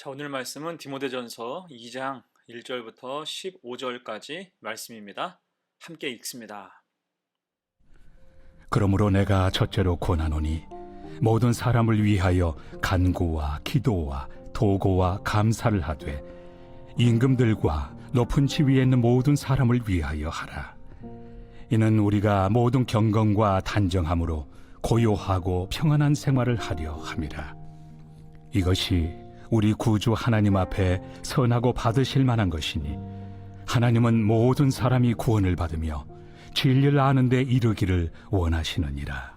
자, 오늘 말씀은 디모데전서 2장 1절부터 15절까지 말씀입니다. 함께 읽습니다. 그러므로 내가 첫째로 권하노니 모든 사람을 위하여 간구와 기도와 도고와 감사를 하되 임금들과 높은 지위에 있는 모든 사람을 위하여 하라. 이는 우리가 모든 경건과 단정함으로 고요하고 평안한 생활을 하려 함이라. 이것이 우리 구주 하나님 앞에 선하고 받으실 만한 것이니 하나님은 모든 사람이 구원을 받으며 진리를 아는 데 이르기를 원하시느니라.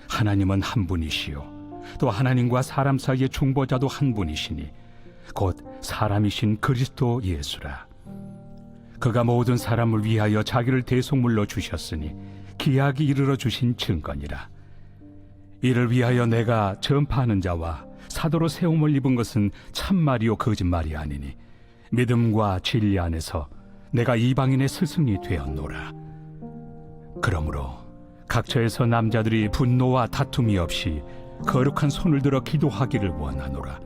하나님은 한 분이시요 또 하나님과 사람 사이의 중보자도 한 분이시니 곧 사람이신 그리스도 예수라. 그가 모든 사람을 위하여 자기를 대속물로 주셨으니 기약이 이르러 주신 증거니라. 이를 위하여 내가 전파하는 자와 사도로 세움을 입은 것은 참말이요 거짓말이 아니니 믿음과 진리 안에서 내가 이방인의 스승이 되었노라. 그러므로 각처에서 남자들이 분노와 다툼이 없이 거룩한 손을 들어 기도하기를 원하노라.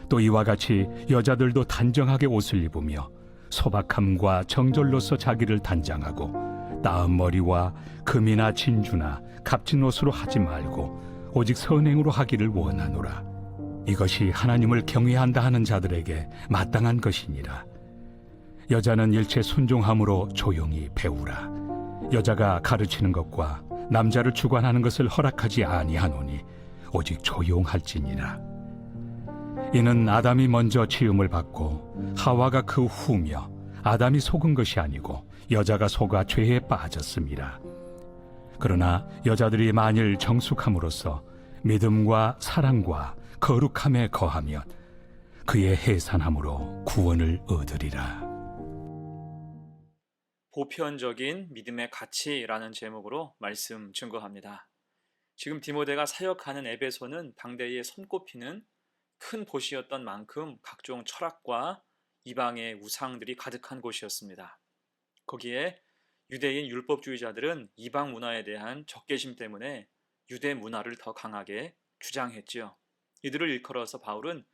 또 이와 같이 여자들도 단정하게 옷을 입으며 소박함과 정절로서 자기를 단장하고 나은 머리와 금이나 진주나 값진 옷으로 하지 말고 오직 선행으로 하기를 원하노라. 이것이 하나님을 경외한다 하는 자들에게 마땅한 것이니라. 여자는 일체 순종함으로 조용히 배우라. 여자가 가르치는 것과 남자를 주관하는 것을 허락하지 아니하노니 오직 조용할지니라. 이는 아담이 먼저 지음을 받고 하와가 그 후며 아담이 속은 것이 아니고 여자가 속아 죄에 빠졌습니다. 그러나 여자들이 만일 정숙함으로써 믿음과 사랑과 거룩함에 거하면 그의 해산함으로 구원을 얻으리라. 보편적인 믿음의 가치라는 제목으로 말씀 증거합니다. 지금 디모데가 사역하는 에베소는 당대에 손꼽히는 큰 도시였던 만큼 각종 철학과 이방의 우상들이 가득한 곳이었습니다. 거기에 유대인 율법주의자들은 이방 문화에 대한 적개심 때문에 유대 문화를 더 강하게 주장했지요. 이들을 일컬어서 바울은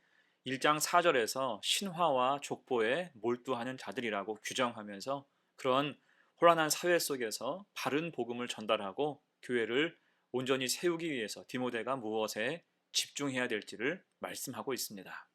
1장 4절에서 신화와 족보에 몰두하는 자들이라고 규정하면서 그런 혼란한 사회 속에서 바른 복음을 전달하고 교회를 온전히 세우기 위해서 디모데가 무엇에 집중해야 될지를 말씀하고 있습니다.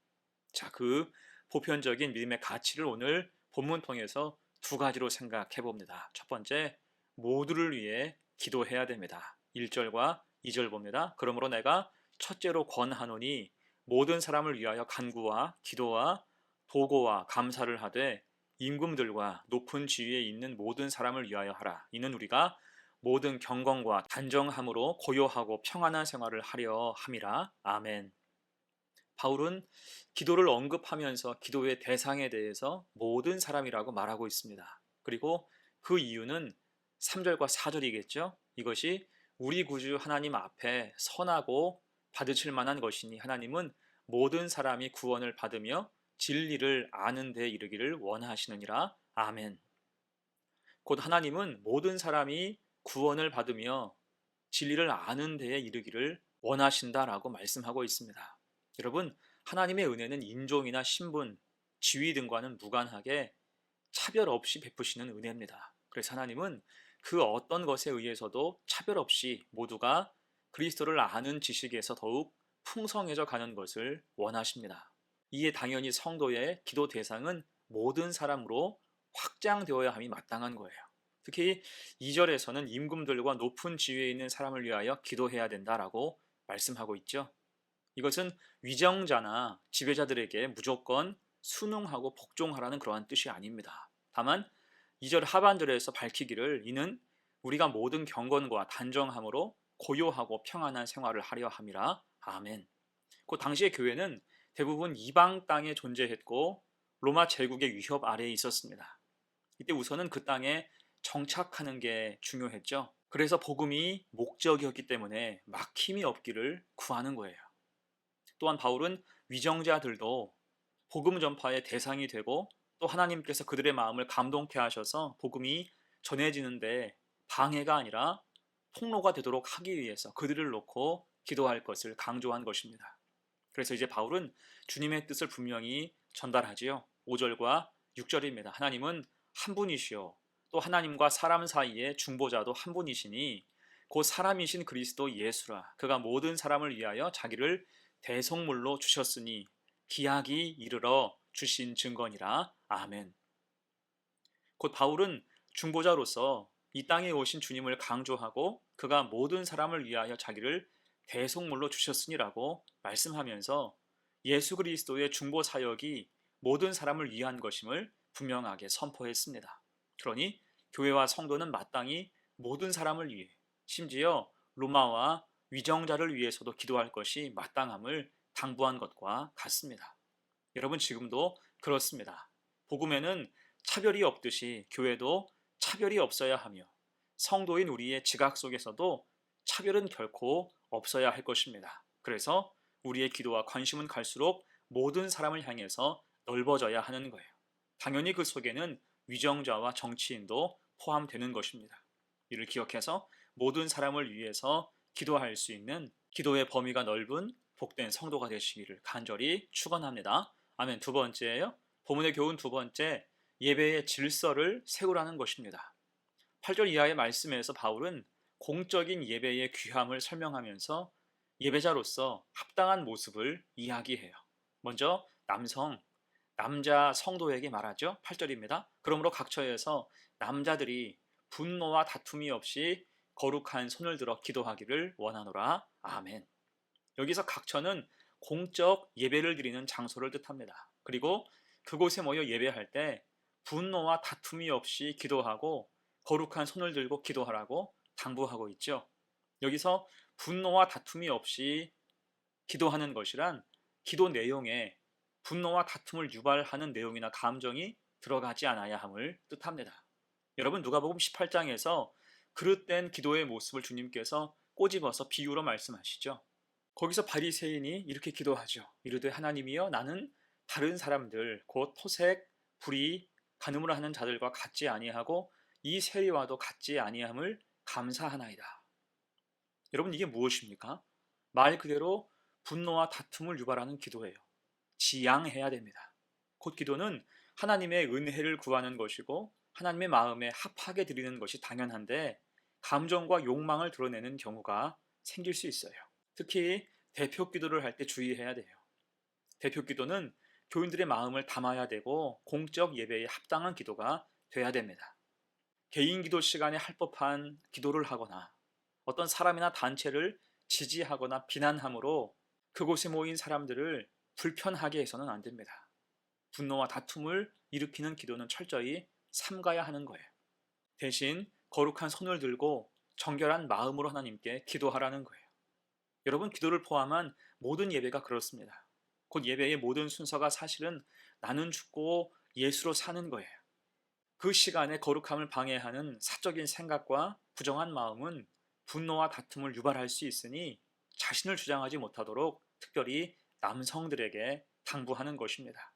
자, 그 보편적인 믿음의 가치를 오늘 본문 통해서 두 가지로 생각해 봅니다. 첫 번째, 모두를 위해 기도해야 됩니다. 1절과 2절 봅니다. 그러므로 내가 첫째로 권하노니 모든 사람을 위하여 간구와 기도와 도고와 감사를 하되 임금들과 높은 지위에 있는 모든 사람을 위하여 하라. 이는 우리가 모든 경건과 단정함으로 고요하고 평안한 생활을 하려 함이라. 아멘. 바울은 기도를 언급하면서 기도의 대상에 대해서 모든 사람이라고 말하고 있습니다. 그리고 그 이유는 3절과 4절이겠죠. 이것이 우리 구주 하나님 앞에 선하고 받으실 만한 것이니 하나님은 모든 사람이 구원을 받으며 진리를 아는 데 이르기를 원하시느니라. 아멘. 곧 하나님은 모든 사람이 구원을 받으며 진리를 아는 데에 이르기를 원하신다라고 말씀하고 있습니다. 여러분, 하나님의 은혜는 인종이나 신분, 지위 등과는 무관하게 차별 없이 베푸시는 은혜입니다. 그래서 하나님은 그 어떤 것에 의해서도 차별 없이 모두가 그리스도를 아는 지식에서 더욱 풍성해져 가는 것을 원하십니다. 이에 당연히 성도의 기도 대상은 모든 사람으로 확장되어야 함이 마땅한 거예요. 특히 2절에서는 임금들과 높은 지위에 있는 사람을 위하여 기도해야 된다라고 말씀하고 있죠. 이것은 위정자나 지배자들에게 무조건 순응하고 복종하라는 그러한 뜻이 아닙니다. 다만 2절 하반절에서 밝히기를 이는 우리가 모든 경건과 단정함으로 고요하고 평안한 생활을 하려 함이라. 아멘. 그 당시의 교회는 대부분 이방 땅에 존재했고 로마 제국의 위협 아래에 있었습니다. 이때 우선은 그 땅에 정착하는 게 중요했죠. 그래서 복음이 목적이었기 때문에 막힘이 없기를 구하는 거예요. 또한 바울은 위정자들도 복음 전파의 대상이 되고 또 하나님께서 그들의 마음을 감동케 하셔서 복음이 전해지는데 방해가 아니라 통로가 되도록 하기 위해서 그들을 놓고 기도할 것을 강조한 것입니다. 그래서 이제 바울은 주님의 뜻을 분명히 전달하지요. 5절과 6절입니다. 하나님은 한 분이시요 또 하나님과 사람 사이의 중보자도 한 분이시니 곧 사람이신 그리스도 예수라. 그가 모든 사람을 위하여 자기를 대속물로 주셨으니 기약이 이르러 주신 증거니라. 아멘. 곧 바울은 중보자로서 이 땅에 오신 주님을 강조하고 그가 모든 사람을 위하여 자기를 대속물로 주셨으니라고 말씀하면서 예수 그리스도의 중보 사역이 모든 사람을 위한 것임을 분명하게 선포했습니다. 그러니 교회와 성도는 마땅히 모든 사람을 위해, 심지어 로마와 위정자를 위해서도 기도할 것이 마땅함을 당부한 것과 같습니다. 여러분, 지금도 그렇습니다. 복음에는 차별이 없듯이 교회도 차별이 없어야 하며 성도인 우리의 지각 속에서도 차별은 결코 없어야 할 것입니다. 그래서 우리의 기도와 관심은 갈수록 모든 사람을 향해서 넓어져야 하는 거예요. 당연히 그 속에는 위정자와 정치인도 포함되는 것입니다. 이를 기억해서 모든 사람을 위해서 기도할 수 있는 기도의 범위가 넓은 복된 성도가 되시기를 간절히 축원합니다. 아멘. 두 번째예요. 본문의 교훈 두 번째, 예배의 질서를 세우라는 것입니다. 8절 이하의 말씀에서 바울은 공적인 예배의 귀함을 설명하면서 예배자로서 합당한 모습을 이야기해요. 먼저 남자 성도에게 말하죠. 8절입니다. 그러므로 각처에서 남자들이 분노와 다툼이 없이 거룩한 손을 들어 기도하기를 원하노라. 아멘. 여기서 각처는 공적 예배를 드리는 장소를 뜻합니다. 그리고 그곳에 모여 예배할 때 분노와 다툼이 없이 기도하고 거룩한 손을 들고 기도하라고 당부하고 있죠. 여기서 분노와 다툼이 없이 기도하는 것이란 기도 내용에 분노와 다툼을 유발하는 내용이나 감정이 들어가지 않아야 함을 뜻합니다. 여러분, 누가복음 18장에서 그릇된 기도의 모습을 주님께서 꼬집어서 비유로 말씀하시죠. 거기서 바리새인이 이렇게 기도하죠. 이르되 하나님이여, 나는 다른 사람들 곧 토색, 불의, 간음을 하는 자들과 같지 아니하고 이 세리와도 같지 아니함을 감사하나이다. 여러분, 이게 무엇입니까? 말 그대로 분노와 다툼을 유발하는 기도예요. 지양해야 됩니다. 곧 기도는 하나님의 은혜를 구하는 것이고 하나님의 마음에 합하게 드리는 것이 당연한데 감정과 욕망을 드러내는 경우가 생길 수 있어요. 특히 대표 기도를 할 때 주의해야 돼요. 대표 기도는 교인들의 마음을 담아야 되고 공적 예배에 합당한 기도가 돼야 됩니다. 개인 기도 시간에 할 법한 기도를 하거나 어떤 사람이나 단체를 지지하거나 비난함으로 그곳에 모인 사람들을 불편하게 해서는 안 됩니다. 분노와 다툼을 일으키는 기도는 철저히 삼가야 하는 거예요. 대신 거룩한 손을 들고 정결한 마음으로 하나님께 기도하라는 거예요. 여러분, 기도를 포함한 모든 예배가 그렇습니다. 곧 예배의 모든 순서가 사실은 나는 죽고 예수로 사는 거예요. 그 시간에 거룩함을 방해하는 사적인 생각과 부정한 마음은 분노와 다툼을 유발할 수 있으니 자신을 주장하지 못하도록 특별히 남성들에게 당부하는 것입니다.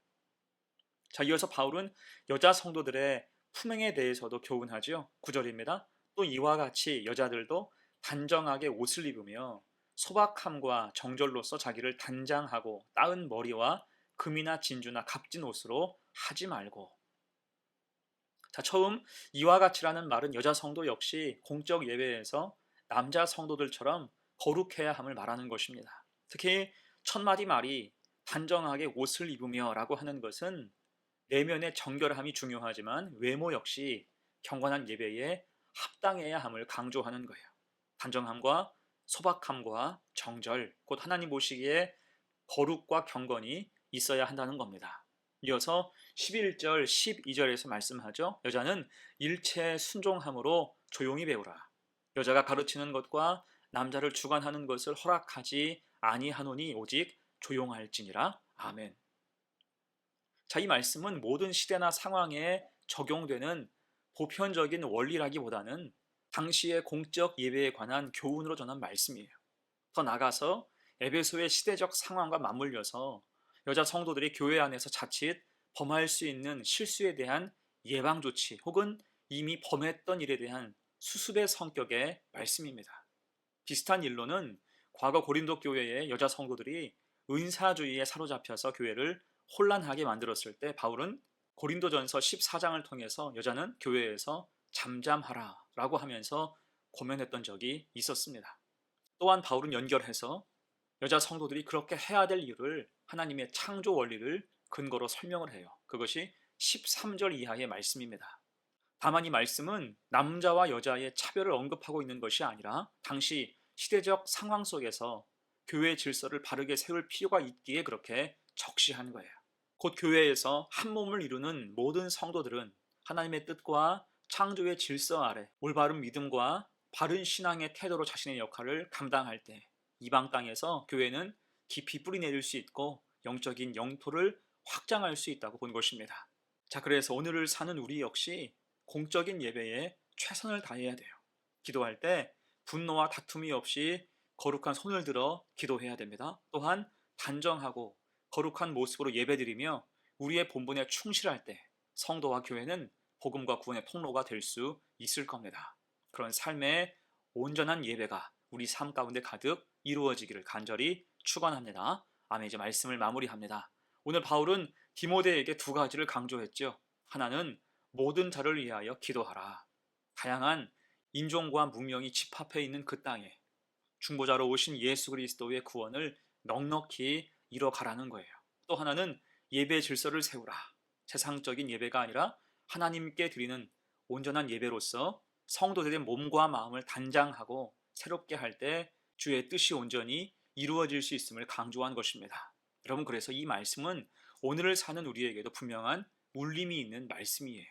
자, 이어서 바울은 여자 성도들의 품행에 대해서도 교훈하지요. 9절입니다. 또 이와 같이 여자들도 단정하게 옷을 입으며 소박함과 정절로서 자기를 단장하고 따은 머리와 금이나 진주나 값진 옷으로 하지 말고. 자, 처음 이와 같이라는 말은 여자 성도 역시 공적 예배에서 남자 성도들처럼 거룩해야 함을 말하는 것입니다. 특히 첫 마디 말이 단정하게 옷을 입으며 라고 하는 것은 내면의 정결함이 중요하지만 외모 역시 경건한 예배에 합당해야 함을 강조하는 거예요. 단정함과 소박함과 정절, 곧 하나님 보시기에 거룩과 경건이 있어야 한다는 겁니다. 이어서 11절, 12절에서 말씀하죠. 여자는 일체 순종함으로 조용히 배우라. 여자가 가르치는 것과 남자를 주관하는 것을 허락하지 아니하노니 오직 조용할지니라. 아멘. 자, 이 말씀은 모든 시대나 상황에 적용되는 보편적인 원리라기보다는 당시의 공적 예배에 관한 교훈으로 전한 말씀이에요. 더 나아가서 에베소의 시대적 상황과 맞물려서 여자 성도들이 교회 안에서 자칫 범할 수 있는 실수에 대한 예방 조치 혹은 이미 범했던 일에 대한 수습의 성격의 말씀입니다. 비슷한 일로는 과거 고린도 교회의 여자 성도들이 은사주의에 사로잡혀서 교회를 혼란하게 만들었을 때 바울은 고린도전서 14장을 통해서 여자는 교회에서 잠잠하라 라고 하면서 고면했던 적이 있었습니다. 또한 바울은 연결해서 여자 성도들이 그렇게 해야 될 이유를 하나님의 창조 원리를 근거로 설명을 해요. 그것이 13절 이하의 말씀입니다. 다만 이 말씀은 남자와 여자의 차별을 언급하고 있는 것이 아니라 당시 시대적 상황 속에서 교회의 질서를 바르게 세울 필요가 있기에 그렇게 적시한 거예요. 곧 교회에서 한 몸을 이루는 모든 성도들은 하나님의 뜻과 창조의 질서 아래 올바른 믿음과 바른 신앙의 태도로 자신의 역할을 감당할 때 이방 땅에서 교회는 깊이 뿌리내릴 수 있고 영적인 영토를 확장할 수 있다고 본 것입니다. 자, 그래서 오늘을 사는 우리 역시 공적인 예배에 최선을 다해야 돼요. 기도할 때 분노와 다툼이 없이 거룩한 손을 들어 기도해야 됩니다. 또한 단정하고 거룩한 모습으로 예배드리며 우리의 본분에 충실할 때 성도와 교회는 복음과 구원의 통로가 될 수 있을 겁니다. 그런 삶의 온전한 예배가 우리 삶 가운데 가득 이루어지기를 간절히 축원합니다. 아멘. 이제 말씀을 마무리합니다. 오늘 바울은 디모데에게 두 가지를 강조했죠. 하나는 모든 자를 위하여 기도하라. 다양한 인종과 문명이 집합해 있는 그 땅에 중보자로 오신 예수 그리스도의 구원을 넉넉히 이뤄가라는 거예요. 또 하나는 예배 질서를 세우라. 세상적인 예배가 아니라 하나님께 드리는 온전한 예배로서 성도들의 몸과 마음을 단장하고 새롭게 할 때 주의 뜻이 온전히 이루어질 수 있음을 강조한 것입니다. 여러분, 그래서 이 말씀은 오늘을 사는 우리에게도 분명한 울림이 있는 말씀이에요.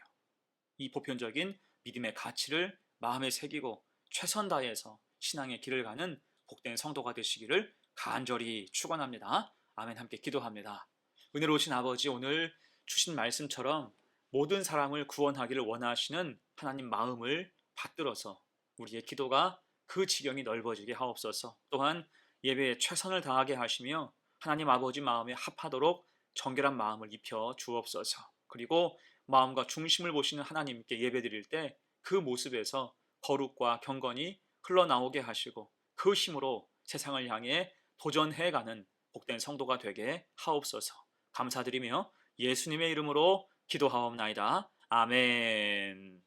이 보편적인 믿음의 가치를 마음에 새기고 최선 다해서 신앙의 길을 가는 복된 성도가 되시기를 간절히 축원합니다. 아멘. 함께 기도합니다. 은혜로우신 아버지, 오늘 주신 말씀처럼 모든 사람을 구원하기를 원하시는 하나님 마음을 받들어서 우리의 기도가 그 지경이 넓어지게 하옵소서. 또한 예배에 최선을 다하게 하시며 하나님 아버지 마음에 합하도록 정결한 마음을 입혀 주옵소서. 그리고 마음과 중심을 보시는 하나님께 예배드릴 때 그 모습에서 거룩과 경건이 흘러나오게 하시고 그 힘으로 세상을 향해 도전해가는 복된 성도가 되게 하옵소서. 감사드리며 예수님의 이름으로 기도하옵나이다. 아멘.